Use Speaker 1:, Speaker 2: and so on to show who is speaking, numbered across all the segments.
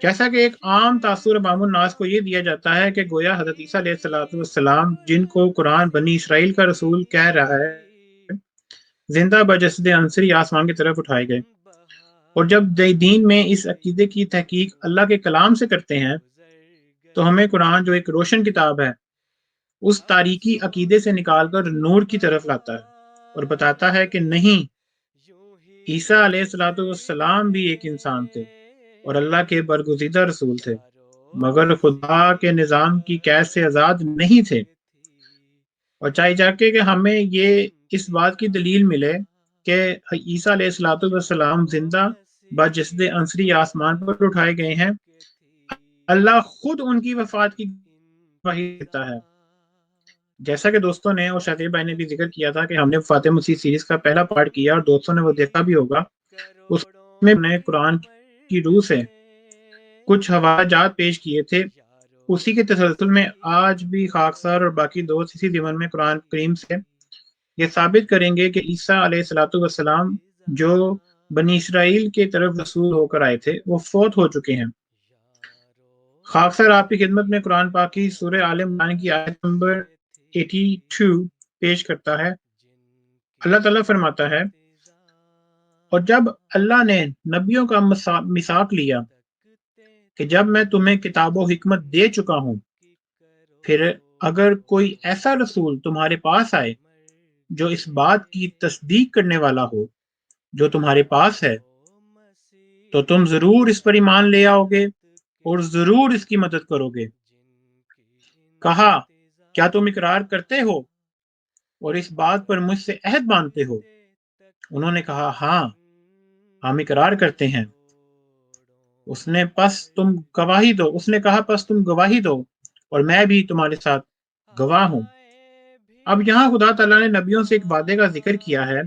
Speaker 1: جیسا کہ ایک عام تاثر عوام الناس کو یہ دیا جاتا ہے کہ گویا حضرت عیسیٰ علیہ السلام جن کو قرآن بنی اسرائیل کا رسول کہہ رہا ہے زندہ بجسد عنصری آسمان کی طرف اٹھائے گئے، اور جب دین میں اس عقیدے کی تحقیق اللہ کے کلام سے کرتے ہیں تو ہمیں قرآن جو ایک روشن کتاب ہے اس تاریکی عقیدے سے نکال کر نور کی طرف لاتا ہے اور بتاتا ہے کہ نہیں، عیسیٰ علیہ السلام بھی ایک انسان تھے اور اللہ کے برگزیدہ رسول تھے، مگر خدا کے نظام کی قید سے آزاد نہیں تھے۔ اور چاہے جا کے کہ ہمیں یہ اس بات کی دلیل ملے کہ عیسیٰ علیہ السلام زندہ بجسد عنصری آسمان پر اٹھائے گئے ہیں، اللہ خود ان کی وفات کی گواہی دیتا ہے۔ جیسا کہ دوستوں نے اور شاطر بھائی نے بھی ذکر کیا تھا کہ ہم نے وفات مسیح سیریز کا پہلا پارٹ کیا اور دوستوں نے وہ دیکھا بھی ہوگا، اس میں ہم نے قرآن کی روح سے کچھ حوالہ جات پیش کیے تھے۔ اسی کے تسلسل میں آج بھی خاکسار اور باقی دوست اسی ضمن میں قرآن کریم سے یہ ثابت کریں گے کہ عیسیٰ علیہ السلام جو بنی اسرائیل کی طرف رسول ہو کر آئے تھے وہ فوت ہو چکے ہیں۔ خاکسار آپ کی خدمت میں قرآن پاک کی سورہ آل عمران کی آیت نمبر 82 پیش کرتا ہے۔ اللہ تعالیٰ فرماتا ہے، اور جب اللہ نے نبیوں کا میثاق لیا کہ جب میں تمہیں کتاب و حکمت دے چکا ہوں، پھر اگر کوئی ایسا رسول تمہارے پاس آئے جو اس بات کی تصدیق کرنے والا ہو جو تمہارے پاس ہے، تو تم ضرور اس پر ایمان لے آؤ گے اور ضرور اس کی مدد کرو گے۔ کہا، کیا تم اقرار کرتے ہو اور اس بات پر مجھ سے عہد باندھتے ہو؟ انہوں نے کہا، ہاں، ہم اقرار کرتے ہیں۔ اس نے کہا، پس تم گواہی دو اور میں بھی تمہارے ساتھ گواہ ہوں۔ اب یہاں خدا تعالیٰ نے نبیوں سے ایک وعدے کا ذکر کیا ہے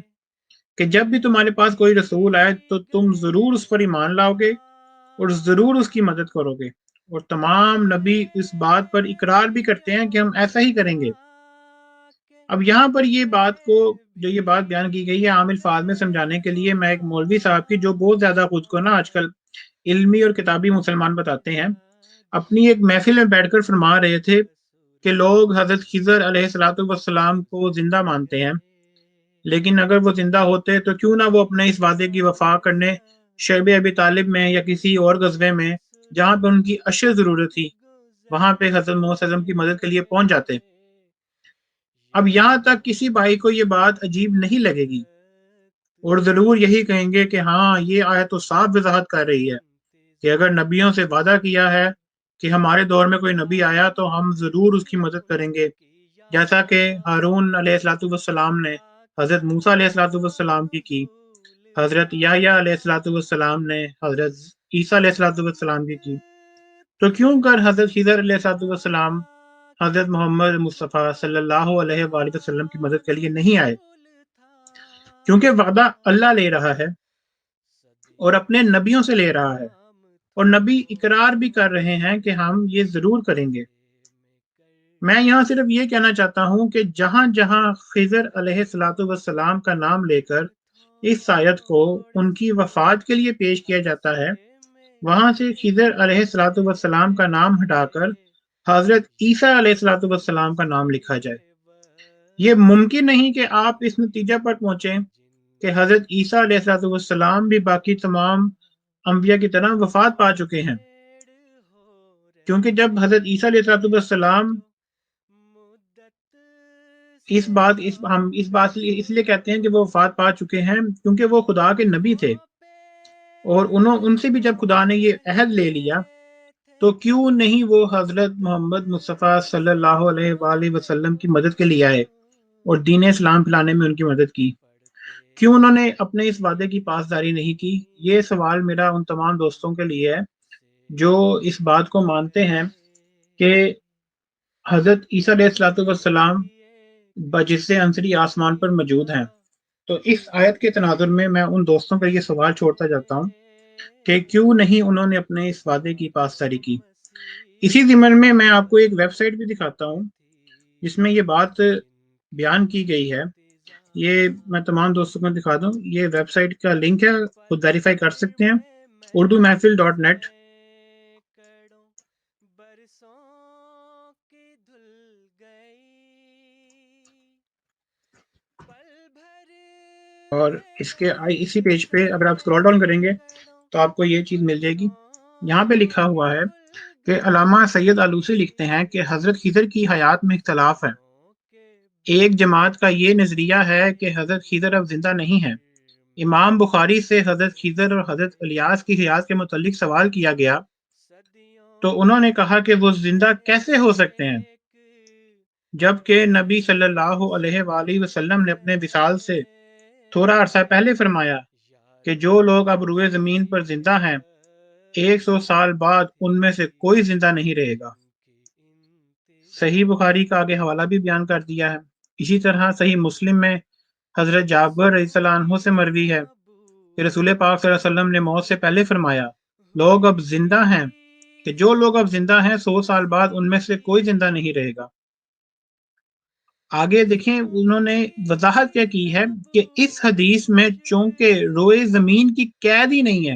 Speaker 1: کہ جب بھی تمہارے پاس کوئی رسول آئے تو تم ضرور اس پر ایمان لاؤ گے اور ضرور اس کی مدد کرو گے، اور تمام نبی اس بات پر اقرار بھی کرتے ہیں کہ ہم ایسا ہی کریں گے۔ اب یہاں پر یہ بات بیان کی گئی ہے عام الفاظ میں سمجھانے کے لیے، میں ایک مولوی صاحب کی جو بہت زیادہ خود کو نا آج کل علمی اور کتابی مسلمان بتاتے ہیں، اپنی ایک محفل میں بیٹھ کر فرما رہے تھے کہ لوگ حضرت خضر علیہ السلام کو زندہ مانتے ہیں، لیکن اگر وہ زندہ ہوتے تو کیوں نہ وہ اپنے اس وعدے کی وفا کرنے شعب ابی طالب میں یا کسی اور غزوے میں جہاں پہ ان کی اشد ضرورت تھی وہاں پہ حضرت محمد صلی اللہ علیہ وسلم کی مدد کے لیے پہنچ جاتے۔ اب یہاں تک کسی بھائی کو یہ بات عجیب نہیں لگے گی اور ضرور یہی کہیں گے کہ ہاں، یہ آیت تو صاف وضاحت کر رہی ہے کہ اگر نبیوں سے وعدہ کیا ہے کہ ہمارے دور میں کوئی نبی آیا تو ہم ضرور اس کی مدد کریں گے، جیسا کہ ہارون علیہ السلام نے حضرت موسیٰ علیہ السلام کی، حضرت یحییٰ علیہ السلام نے حضرت عیسیٰ علیہ السلام کی، تو کیوں کر حضرت خضر علیہ السلام حضرت محمد مصطفیٰ صلی اللہ علیہ وآلہ وسلم کی مدد کے لیے نہیں آئے؟ کیونکہ وعدہ اللہ لے رہا ہے اور اپنے نبیوں سے لے رہا ہے، اور نبی اقرار بھی کر رہے ہیں کہ ہم یہ ضرور کریں گے۔ میں یہاں صرف یہ کہنا چاہتا ہوں کہ جہاں جہاں خضر علیہ السلام کا نام لے کر اس آیت کو ان کی وفات کے لیے پیش کیا جاتا ہے، وہاں سے خضر علیہ السلام کا نام ہٹا کر حضرت عیسیٰ علیہ السلام کا نام لکھا جائے۔ یہ ممکن نہیں کہ آپ اس نتیجہ پر پہنچیں کہ حضرت عیسیٰ علیہ السلام بھی باقی تمام انبیاء کی طرح وفات پا چکے ہیں، کیونکہ جب حضرت عیسیٰ علیہ السلام ہم اس بات اس لیے کہتے ہیں کہ وہ وفات پا چکے ہیں کیونکہ وہ خدا کے نبی تھے، اور ان سے بھی جب خدا نے یہ عہد لے لیا تو کیوں نہیں وہ حضرت محمد مصطفیٰ صلی اللہ علیہ وآلہ وسلم کی مدد کے لیے آئے اور دین اسلام پھیلانے میں ان کی مدد کی؟ کیوں انہوں نے اپنے اس وعدے کی پاسداری نہیں کی؟ یہ سوال میرا ان تمام دوستوں کے لیے ہے جو اس بات کو مانتے ہیں کہ حضرت عیسیٰ علیہ السلام بجسد عنصری آسمان پر موجود ہیں۔ تو اس آیت کے تناظر میں ان دوستوں کا یہ سوال چھوڑتا جاتا ہوں کہ کیوں نہیں انہوں نے اپنے اس وعدے کی پاسداری کی۔ اسی ضمن میں میں آپ کو ایک ویب سائٹ بھی دکھاتا ہوں جس میں یہ بات بیان کی گئی ہے، یہ میں تمام دوستوں کو دکھا دوں، یہ ویب سائٹ کا لنک ہے، خود ویریفائی کر سکتے ہیں، اردو محفل .net۔ اور اسی پیج پہ اگر آپ اسکرول ڈاؤن کریں گے تو آپ کو یہ چیز مل جائے گی. یہاں پہ لکھا ہوا ہے کہ علامہ سید آلوسی لکھتے ہیں کہ حضرت خضر کی حیات میں اختلاف ہے. ایک جماعت کا یہ نظریہ ہے کہ حضرت خضر اب زندہ نہیں ہے. امام بخاری سے حضرت خضر اور حضرت الیاس کی حیات کے متعلق سوال کیا گیا تو انہوں نے کہا کہ وہ زندہ کیسے ہو سکتے ہیں جبکہ نبی صلی اللہ علیہ وآلہ وسلم نے اپنے وصال سے تھوڑا عرصہ پہلے فرمایا کہ جو لوگ اب روئے زمین پر زندہ ہیں 100 سال بعد ان میں سے کوئی زندہ نہیں رہے گا. صحیح بخاری کا آگے حوالہ بھی بیان کر دیا ہے. اسی طرح صحیح مسلم میں حضرت جابر رضی اللہ عنہ سے مروی ہے کہ رسول پاک صلی اللہ علیہ وسلم نے موت سے پہلے فرمایا لوگ اب زندہ ہیں کہ جو لوگ اب زندہ ہیں 100 سال بعد ان میں سے کوئی زندہ نہیں رہے گا. آگے دیکھیں انہوں نے وضاحت کیا کی ہے کہ اس حدیث میں چونکہ روئے زمین کی قید ہی نہیں ہے،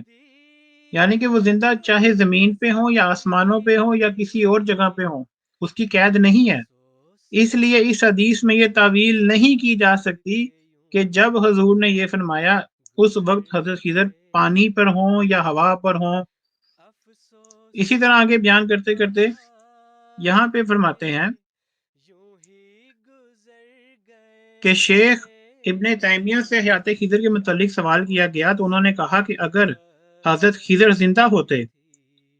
Speaker 1: یعنی کہ وہ زندہ چاہے زمین پہ ہوں یا آسمانوں پہ ہوں یا کسی اور جگہ پہ ہوں، اس کی قید نہیں ہے. اس لیے اس حدیث میں یہ تعویل نہیں کی جا سکتی کہ جب حضور نے یہ فرمایا اس وقت حضرت خضر پانی پر ہوں یا ہوا پر ہوں. اسی طرح آگے بیان کرتے کرتے یہاں پہ فرماتے ہیں کہ شیخ ابن تیمیہ سے حیات خضر کے متعلق سوال کیا گیا تو انہوں نے کہا کہ اگر حضرت خضر زندہ ہوتے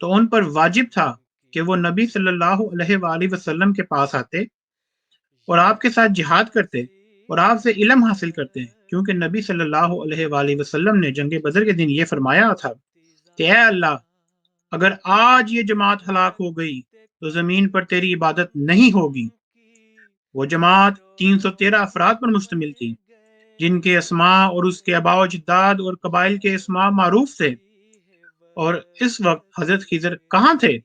Speaker 1: تو ان پر واجب تھا کہ وہ نبی صلی اللہ علیہ وآلہ وسلم کے پاس آتے اور آپ کے ساتھ جہاد کرتے اور آپ سے علم حاصل کرتے ہیں، کیونکہ نبی صلی اللہ علیہ وآلہ وسلم نے جنگ بدر کے دن یہ فرمایا تھا کہ اے اللہ اگر آج یہ جماعت ہلاک ہو گئی تو زمین پر تیری عبادت نہیں ہوگی. وہ جماعت 313 افراد پر مشتمل تھی جن کے اسماء اور اس کے آباء و اجداد اور قبائل کے اسماء معروف تھے. اور اس وقت حضرت خضر کہاں تھے؟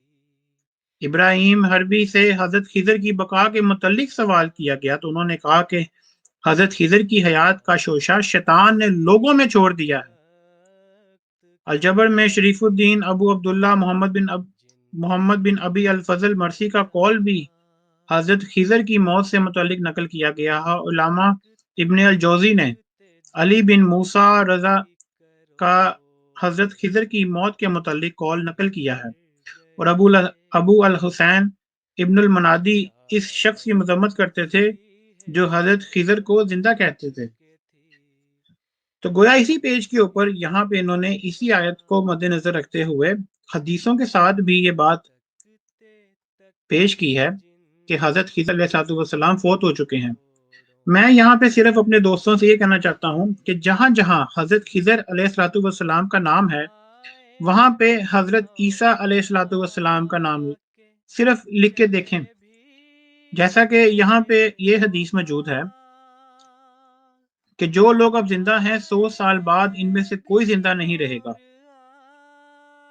Speaker 1: ابراہیم حربی سے حضرت خضر کی بقا کے متعلق سوال کیا گیا تو انہوں نے کہا کہ حضرت خضر کی حیات کا شوشہ شیطان نے لوگوں میں چھوڑ دیا ہے. الجبر میں شریف الدین ابو عبداللہ محمد بن ابی الفضل مرسی کا قول بھی حضرت خضر کی موت سے متعلق نقل کیا گیا ہے. علامہ ابن الجوزی نے علی بن موسیٰ رضا کا حضرت خضر کی موت کے متعلق قول نقل کیا ہے اور ابو الحسین ابن المنادی اس شخص کی مذمت کرتے تھے جو حضرت خضر کو زندہ کہتے تھے. تو گویا اسی پیج کے اوپر یہاں پہ انہوں نے اسی آیت کو مد نظر رکھتے ہوئے حدیثوں کے ساتھ بھی یہ بات پیش کی ہے کہ حضرت خضر علیہ السلام فوت ہو چکے ہیں. میں یہاں پہ صرف اپنے دوستوں سے یہ کہنا چاہتا ہوں کہ جہاں جہاں حضرت خضر علیہ السلام کا نام ہے وہاں پہ حضرت عیسیٰ علیہ السلام کا نام صرف لکھ کے دیکھیں. جیسا کہ یہاں پہ یہ حدیث موجود ہے کہ جو لوگ اب زندہ ہیں 100 سال بعد ان میں سے کوئی زندہ نہیں رہے گا.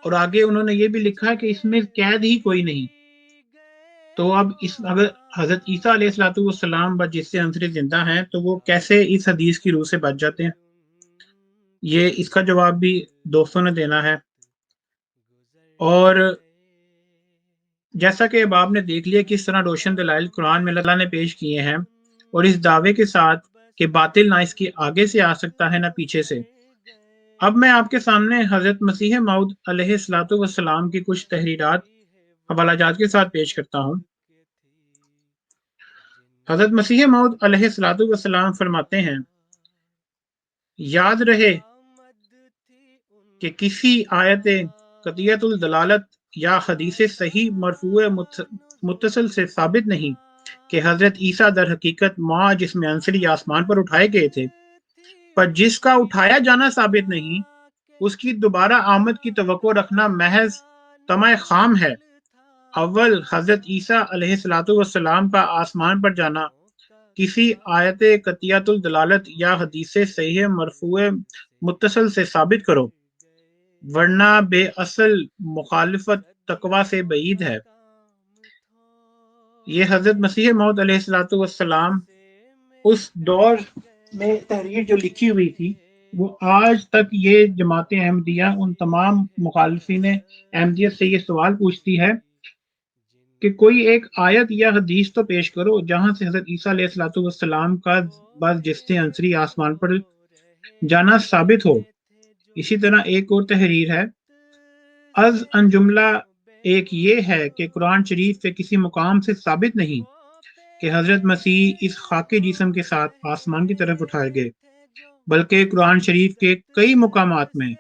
Speaker 1: اور آگے انہوں نے یہ بھی لکھا کہ اس میں قید ہی کوئی نہیں. تو اب اگر حضرت عیسیٰ علیہ السلام جس سے عنصر زندہ ہیں تو وہ کیسے اس حدیث کی روح سے بچ جاتے ہیں؟ یہ اس کا جواب بھی دوستوں نے دینا ہے. اور جیسا کہ اب آپ نے دیکھ لیا کس طرح روشن دلائل قرآن میں اللہ نے پیش کیے ہیں اور اس دعوے کے ساتھ کہ باطل نہ اس کے آگے سے آ سکتا ہے نہ پیچھے سے. اب میں آپ کے سامنے حضرت مسیح موعود علیہ السلام کی کچھ تحریرات حوالہ جات کے ساتھ پیش کرتا ہوں. حضرت مسیح موعود علیہ السلام فرماتے ہیں یاد رہے کہ کسی آیت قطعیت الدلالت یا حدیث صحیح مرفوع متصل سے ثابت نہیں کہ حضرت عیسیٰ در حقیقت ماں جسم عنصری آسمان پر اٹھائے گئے تھے، پر جس کا اٹھایا جانا ثابت نہیں اس کی دوبارہ آمد کی توقع رکھنا محض طمع خام ہے. اول حضرت عیسیٰ علیہ السلام کا آسمان پر جانا کسی آیت قطعیت الدلالت یا حدیث صحیح مرفوع متصل سے ثابت کرو، ورنہ بے اصل مخالفت تقوی سے بعید ہے. یہ حضرت مسیح موعود علیہ السلام اس دور میں تحریر جو لکھی ہوئی تھی وہ آج تک یہ جماعت احمدیہ ان تمام مخالفین احمدیت سے یہ سوال پوچھتی ہے کہ کوئی ایک آیت یا حدیث تو پیش کرو جہاں سے حضرت عیسیٰ علیہ السلام کا بعض جستے عنصری آسمان پر جانا ثابت ہو۔ اسی طرح ایک اور تحریر ہے، از ان جملہ ایک یہ ہے کہ قرآن شریف کے کسی مقام سے ثابت نہیں کہ حضرت مسیح اس خاکی جسم کے ساتھ آسمان کی طرف اٹھائے گئے، بلکہ قرآن شریف کے کئی مقامات میں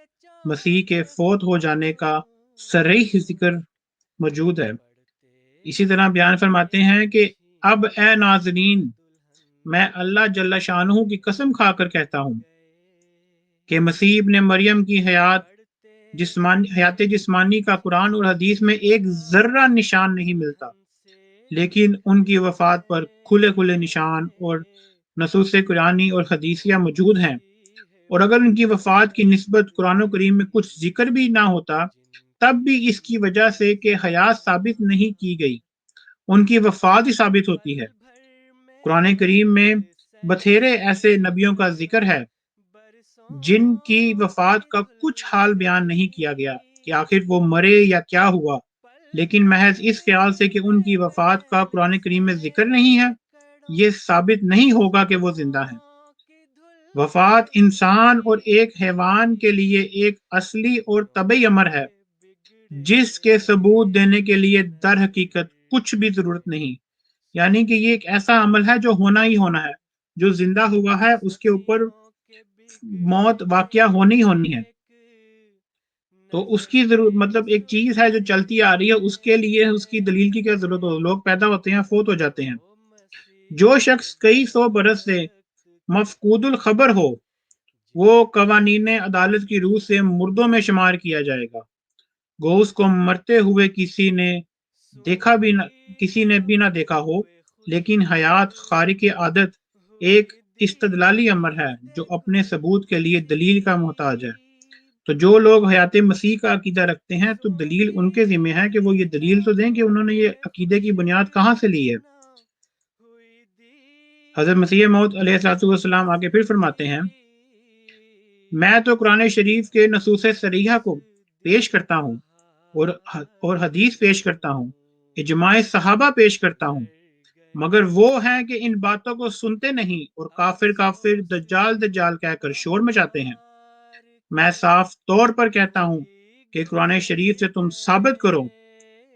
Speaker 1: مسیح کے فوت ہو جانے کا صریح ذکر موجود ہے۔ اسی طرح بیان فرماتے ہیں کہ اب اے ناظرین، میں اللہ جل شانہ کی قسم کھا کر کہتا ہوں کہ مسیح ابن مریم کی حیات جسمانی کا قرآن اور حدیث میں ایک ذرہ نشان نہیں ملتا، لیکن ان کی وفات پر کھلے کھلے نشان اور نصوص قرآنی اور حدیثیہ موجود ہیں، اور اگر ان کی وفات کی نسبت قرآن و کریم میں کچھ ذکر بھی نہ ہوتا تب بھی اس کی وجہ سے کہ حیات ثابت نہیں کی گئی، ان کی وفات ہی ثابت ہوتی ہے۔ قرآن کریم میں بتھیرے ایسے نبیوں کا ذکر ہے جن کی وفات کا کچھ حال بیان نہیں کیا گیا کہ آخر وہ مرے یا کیا ہوا، لیکن محض اس خیال سے کہ ان کی وفات کا قرآن کریم میں ذکر نہیں ہے، یہ ثابت نہیں ہوگا کہ وہ زندہ ہیں۔ وفات انسان اور ایک حیوان کے لیے ایک اصلی اور طبعی امر ہے، جس کے ثبوت دینے کے لیے در حقیقت کچھ بھی ضرورت نہیں، یعنی کہ یہ ایک ایسا عمل ہے جو ہونا ہی ہونا ہے، جو زندہ ہوا ہے اس کے اوپر موت واقعہ ہونی ہونی ہے، تو اس کی ضرورت مطلب ایک چیز ہے جو چلتی آ رہی ہے، اس کے لیے اس کی دلیل کی کیا ضرورت ہو؟ لوگ پیدا ہوتے ہیں، فوت ہو جاتے ہیں۔ جو شخص کئی سو برس سے مفقود الخبر ہو وہ قوانین عدالت کی روح سے مردوں میں شمار کیا جائے گا، گو اس کو مرتے ہوئے کسی نے بھی نہ دیکھا ہو، لیکن حیات خارق عادت ایک استدلالی امر ہے جو اپنے ثبوت کے لیے دلیل کا محتاج ہے۔ تو جو لوگ حیات مسیح کا عقیدہ رکھتے ہیں تو دلیل ان کے ذمہ ہے کہ وہ یہ دلیل تو دیں کہ انہوں نے یہ عقیدے کی بنیاد کہاں سے لی ہے۔ حضرت مسیح موعود علیہ الصلوۃ والسلام آگے پھر فرماتے ہیں، میں تو قرآن شریف کے نصوص صریحہ کو پیش کرتا ہوں اور حدیث پیش کرتا ہوں، اجماع صحابہ پیش کرتا ہوں، مگر وہ ہیں کہ ان باتوں کو سنتے نہیں اور کافر کافر دجال دجال کہہ کر شور مچاتے ہیں۔ میں صاف طور پر کہتا ہوں کہ قرآن شریف سے تم ثابت کرو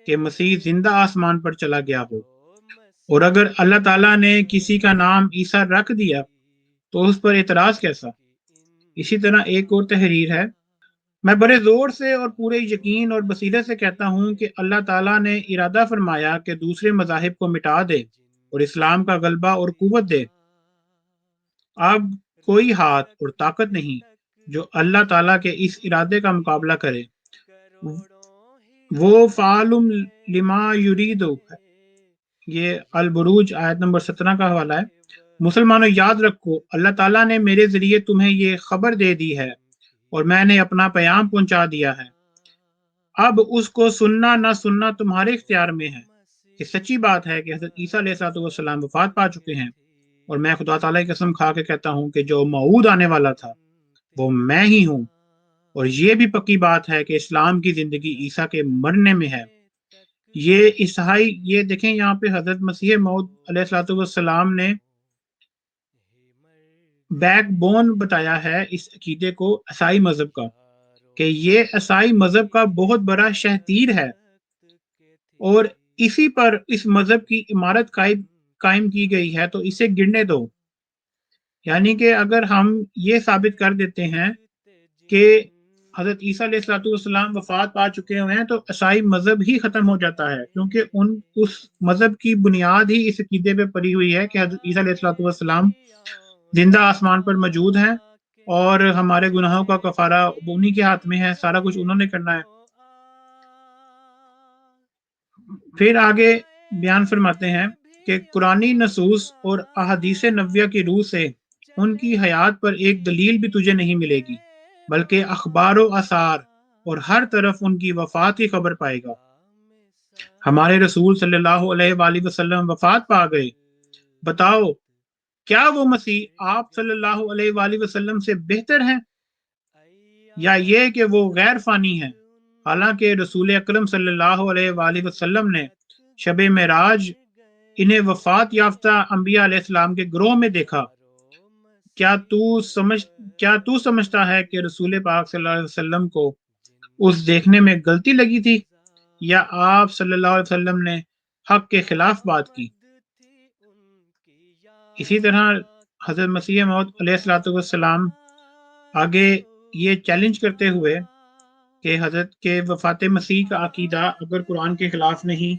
Speaker 1: کہ مسیح زندہ آسمان پر چلا گیا ہو، اور اگر اللہ تعالیٰ نے کسی کا نام عیسیٰ رکھ دیا تو اس پر اعتراض کیسا؟ اسی طرح ایک اور تحریر ہے، میں بڑے زور سے اور پورے یقین اور بصیرت سے کہتا ہوں کہ اللہ تعالیٰ نے ارادہ فرمایا کہ دوسرے مذاہب کو مٹا دے اور اسلام کا غلبہ اور قوت دے۔ اب کوئی ہاتھ اور طاقت نہیں جو اللہ تعالیٰ کے اس ارادے کا مقابلہ کرے۔ وہ فعال لما یرید، یہ البروج آیت نمبر 17 کا حوالہ ہے۔ مسلمانوں یاد رکھو، اللہ تعالیٰ نے میرے ذریعے تمہیں یہ خبر دے دی ہے اور میں نے اپنا پیام پہنچا دیا ہے، اب اس کو سننا نہ سننا تمہارے اختیار میں ہے۔ یہ سچی بات ہے کہ حضرت عیسیٰ علیہ السلام وفات پا چکے ہیں، اور میں خدا تعالیٰ کی قسم کھا کے کہتا ہوں کہ جو موعود آنے والا تھا وہ میں ہی ہوں، اور یہ بھی پکی بات ہے کہ اسلام کی زندگی عیسیٰ کے مرنے میں ہے۔ یہ دیکھیں یہاں پہ حضرت مسیح موعود علیہ السلام نے بیک بون بتایا ہے اس عقیدے کو عیسائی مذہب کا، کہ یہ عیسائی مذہب کا بہت بڑا شہتیر ہے، اور اسی پر اس مذہب کی عمارت قائم کی گئی ہے، تو اسے گرنے دو۔ یعنی کہ اگر ہم یہ ثابت کر دیتے ہیں کہ حضرت عیسیٰ علیہ السلام وفات پا چکے ہوئے ہیں تو عیسائی مذہب ہی ختم ہو جاتا ہے، کیونکہ اس مذہب کی بنیاد ہی اس عقیدے پہ پڑی ہوئی ہے کہ حضرت عیسیٰ علیہ السلام زندہ آسمان پر موجود ہیں، اور ہمارے گناہوں کا کفارہ انہی کے ہاتھ میں ہے، سارا کچھ انہوں نے کرنا ہے۔ پھر آگے بیان فرماتے ہیں کہ قرآنی نصوص اور احادیث نبویہ کی روح سے ان کی حیات پر ایک دلیل بھی تجھے نہیں ملے گی، بلکہ اخبار و آثار اور ہر طرف ان کی وفات کی خبر پائے گا۔ ہمارے رسول صلی اللہ علیہ وآلہ وسلم وفات پا گئے، بتاؤ کیا وہ مسیح آپ صلی اللہ علیہ وآلہ وسلم سے بہتر ہیں، یا یہ کہ وہ غیر فانی ہیں؟ حالانکہ رسول اکرم صلی اللہ علیہ وآلہ وسلم نے شب معراج انہیں وفات یافتہ انبیاء علیہ السلام کے گروہ میں دیکھا۔ کیا تو سمجھتا ہے کہ رسول پاک صلی اللہ علیہ وسلم کو اس دیکھنے میں غلطی لگی تھی، یا آپ صلی اللہ علیہ وسلم نے حق کے خلاف بات کی؟ اسی طرح حضرت مسیح موعود علیہ الصلوۃ والسلام آگے یہ چیلنج کرتے ہوئے کہ حضرت کے وفات مسیح کا عقیدہ اگر قرآن کے خلاف نہیں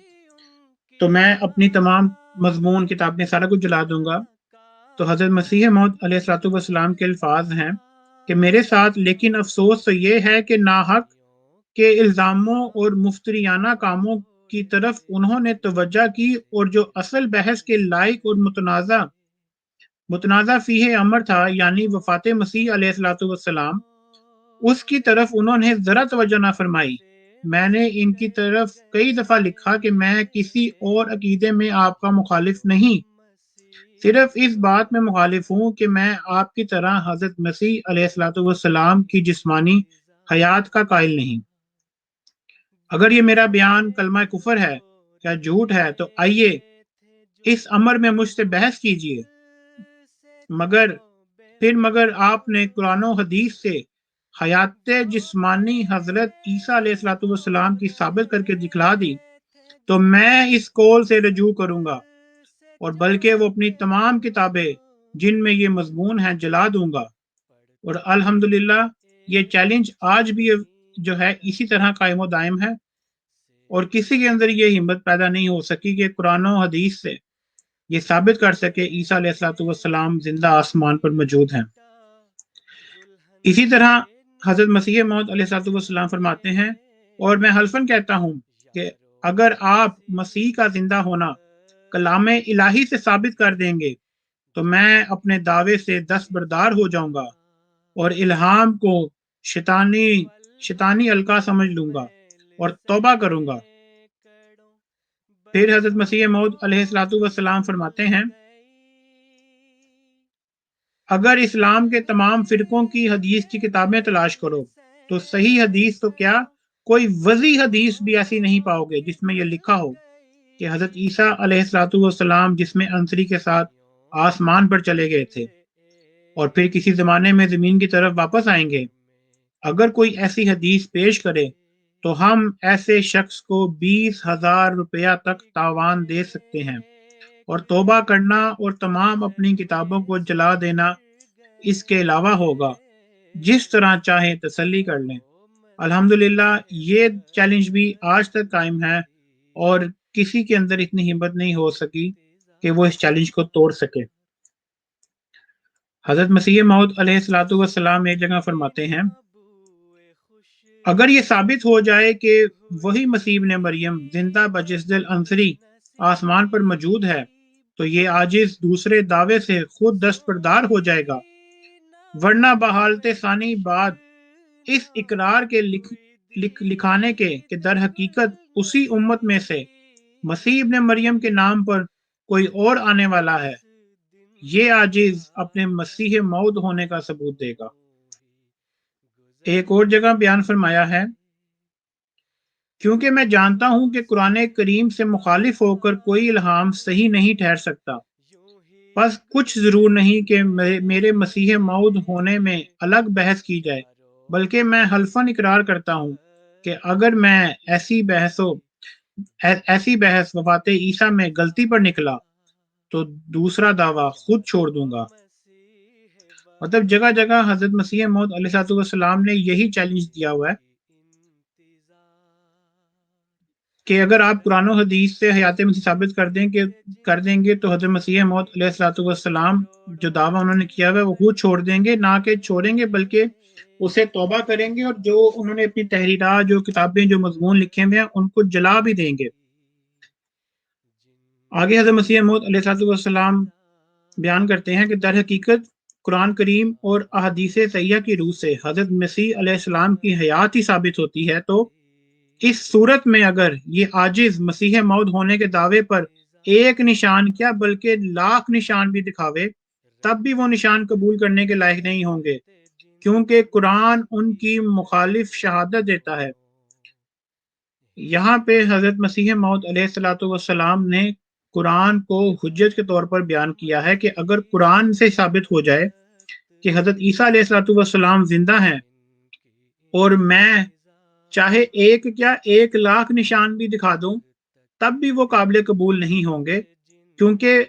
Speaker 1: تو میں اپنی تمام مضمون کتابیں سارا کچھ جلا دوں گا، تو حضرت مسیح موعود علیہ الصلوۃ والسلام کے الفاظ ہیں کہ میرے ساتھ لیکن افسوس تو یہ ہے کہ ناحق کے الزاموں اور مفتریانہ کاموں کی طرف انہوں نے توجہ کی، اور جو اصل بحث کے لائق اور متنازع فیہ امر تھا، یعنی وفات مسیح علیہ الصلوۃ والسلام، اس کی طرف انہوں نے ذرا توجہ نہ فرمائی۔ میں نے ان کی طرف کئی دفعہ لکھا کہ میں کسی اور عقیدے میں آپ کا مخالف نہیں، صرف اس بات میں مخالف ہوں کہ میں آپ کی طرح حضرت مسیح علیہ الصلوۃ والسلام کی جسمانی حیات کا قائل نہیں۔ اگر یہ میرا بیان کلمہ کفر ہے یا جھوٹ ہے تو آئیے اس امر میں مجھ سے بحث کیجیے، مگر آپ نے قرآن و حدیث سے حیات جسمانی حضرت عیسیٰ علیہ الصلوۃ والسلام کی ثابت کر کے دکھلا دی تو میں اس قول سے رجوع کروں گا، اور بلکہ وہ اپنی تمام کتابیں جن میں یہ مضمون ہیں جلا دوں گا۔ اور الحمدللہ یہ چیلنج آج بھی جو ہے اسی طرح قائم و دائم ہے، اور کسی کے اندر یہ ہمت پیدا نہیں ہو سکی کہ قرآن و حدیث سے یہ ثابت کر سکے عیسیٰ علیہ الصلوۃ والسلام زندہ آسمان پر موجود ہیں۔ اسی طرح حضرت مسیح موعود علیہ الصلوۃ والسلام فرماتے ہیں، اور میں حلفاً کہتا ہوں کہ اگر آپ مسیح کا زندہ ہونا کلام الہی سے ثابت کر دیں گے تو میں اپنے دعوے سے دستبردار ہو جاؤں گا اور الہام کو شیطانی القا سمجھ لوں گا اور توبہ کروں گا۔ پھر حضرت مسیح موعود علیہ الصلوۃ والسلام فرماتے ہیں، اگر اسلام کے تمام فرقوں کی حدیث کی کتابیں تلاش کرو تو صحیح حدیث تو کیا کوئی وضیح حدیث بھی ایسی نہیں پاؤ گے جس میں یہ لکھا ہو کہ حضرت عیسیٰ علیہ الصلوۃ والسلام جسم انصری کے ساتھ آسمان پر چلے گئے تھے اور پھر کسی زمانے میں زمین کی طرف واپس آئیں گے۔ اگر کوئی ایسی حدیث پیش کرے تو ہم ایسے شخص کو 20,000 روپیہ تک تاوان دے سکتے ہیں، اور توبہ کرنا اور تمام اپنی کتابوں کو جلا دینا اس کے علاوہ ہوگا۔ جس طرح چاہیں تسلی کر لیں۔ الحمدللہ یہ چیلنج بھی آج تک قائم ہے، اور کسی کے اندر اتنی ہمت نہیں ہو سکی کہ وہ اس چیلنج کو توڑ سکے۔ حضرت مسیح موعود علیہ الصلوۃ والسلام ایک جگہ فرماتے ہیں، اگر یہ ثابت ہو جائے کہ وہی مسیح ابن مریم زندہ بجسد الانصری آسمان پر موجود ہے تو یہ عاجز دوسرے دعوے سے خود دستبردار ہو جائے گا، ورنہ بحالت ثانی بعد اس اقرار کے لکھانے کے کہ در حقیقت اسی امت میں سے مسیح ابن مریم کے نام پر کوئی اور آنے والا ہے، یہ عاجز اپنے مسیح موعود ہونے کا ثبوت دے گا۔ ایک اور جگہ بیان فرمایا ہے، کیونکہ میں جانتا ہوں کہ قرآن کریم سے مخالف ہو کر کوئی الہام صحیح نہیں ٹھہر سکتا، بس کچھ ضرور نہیں کہ میرے مسیح موعود ہونے میں الگ بحث کی جائے، بلکہ میں حلفاً اقرار کرتا ہوں کہ اگر میں ایسی بحث وفات عیسیٰ میں غلطی پر نکلا تو دوسرا دعویٰ خود چھوڑ دوں گا۔ مطلب جگہ جگہ حضرت مسیح موعود علیہ الصلوۃ والسلام نے یہی چیلنج دیا ہوا ہے کہ اگر آپ قرآن و حدیث سے حیات مسیح ثابت کر دیں گے تو حضرت مسیح موعود علیہ الصلوۃ والسلام جو دعویٰ انہوں نے کیا ہوا ہے وہ خود چھوڑ دیں گے، نہ کہ چھوڑیں گے بلکہ اسے توبہ کریں گے، اور جو انہوں نے اپنی تحریرات، جو کتابیں، جو مضمون لکھے ہوئے ہیں ان کو جلا بھی دیں گے۔ آگے حضرت مسیح موعود علیہ الصلوۃ والسلام بیان کرتے ہیں کہ در حقیقت قرآن کریم اور احادیث صحیحہ کی روح سے حضرت مسیح علیہ السلام کی حیات ہی ثابت ہوتی ہے، تو اس صورت میں اگر یہ عاجز مسیح موعود ہونے کے دعوے پر ایک نشان کیا بلکہ لاکھ نشان بھی دکھاوے تب بھی وہ نشان قبول کرنے کے لائق نہیں ہوں گے، کیونکہ قرآن ان کی مخالف شہادت دیتا ہے۔ یہاں پہ حضرت مسیح موعود علیہ الصلوۃ والسلام نے قرآن کو حجت کے طور پر بیان کیا ہے کہ اگر قرآن سے ثابت ہو جائے کہ حضرت عیسیٰ علیہ السلام زندہ ہیں، اور میں چاہے ایک کیا 1,00,000 نشان بھی دکھا دوں تب بھی وہ قابل قبول نہیں ہوں گے، کیونکہ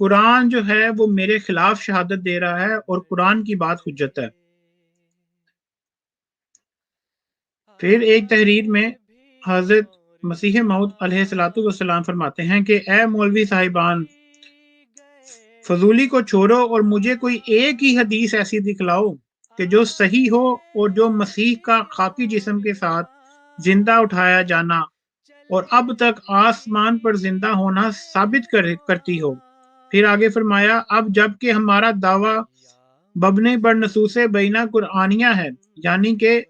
Speaker 1: قرآن جو ہے وہ میرے خلاف شہادت دے رہا ہے اور قرآن کی بات حجت ہے۔ پھر ایک تحریر میں حضرت مسیح موعود علیہ السلام فرماتے ہیں کہ اے مولوی صاحبان، فضولی کو چھوڑو اور مجھے کوئی ایک ہی حدیث ایسی دکھلاؤ کہ جو صحیح ہو اور جو مسیح کا خاکی جسم کے ساتھ زندہ اٹھایا جانا اور اب تک آسمان پر زندہ ہونا ثابت کرتی ہو۔ پھر آگے فرمایا، اب جب کہ ہمارا دعویٰ مبنی بر نصوص بینہ قرآنیہ ہے، یعنی کہ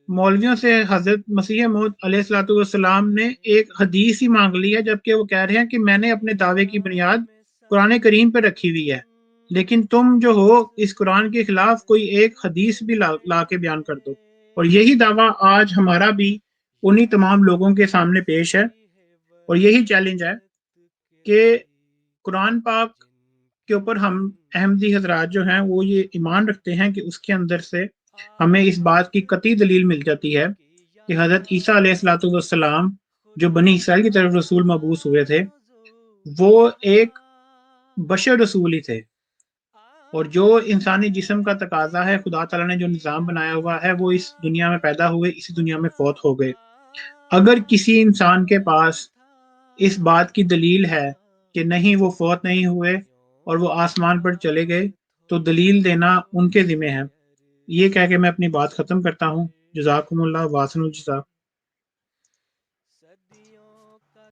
Speaker 1: مولویوں سے حضرت مسیح موعود علیہ السلام نے ایک حدیث ہی مانگ لی ہے، جبکہ وہ کہہ رہے ہیں کہ میں نے اپنے دعوے کی بنیاد قرآن کریم پہ رکھی ہوئی ہے، لیکن تم جو ہو اس قرآن کے خلاف کوئی ایک حدیث بھی لا کے بیان کر دو۔ اور یہی دعویٰ آج ہمارا بھی انہی تمام لوگوں کے سامنے پیش ہے، اور یہی چیلنج ہے کہ قرآن پاک کے اوپر ہم احمدی حضرات جو ہیں وہ یہ ایمان رکھتے ہیں کہ اس کے اندر سے ہمیں اس بات کی قطعی دلیل مل جاتی ہے کہ حضرت عیسیٰ علیہ السلام جو بنی اسرائیل کی طرف رسول مبعوث ہوئے تھے، وہ ایک بشر رسول ہی تھے، اور جو انسانی جسم کا تقاضا ہے، خدا تعالیٰ نے جو نظام بنایا ہوا ہے، وہ اس دنیا میں پیدا ہوئے، اسی دنیا میں فوت ہو گئے۔ اگر کسی انسان کے پاس اس بات کی دلیل ہے کہ نہیں وہ فوت نہیں ہوئے اور وہ آسمان پر چلے گئے، تو دلیل دینا ان کے ذمہ ہے۔ یہ کہہ کے میں اپنی بات ختم کرتا ہوں۔ جزاکم اللہ واسن الجزا۔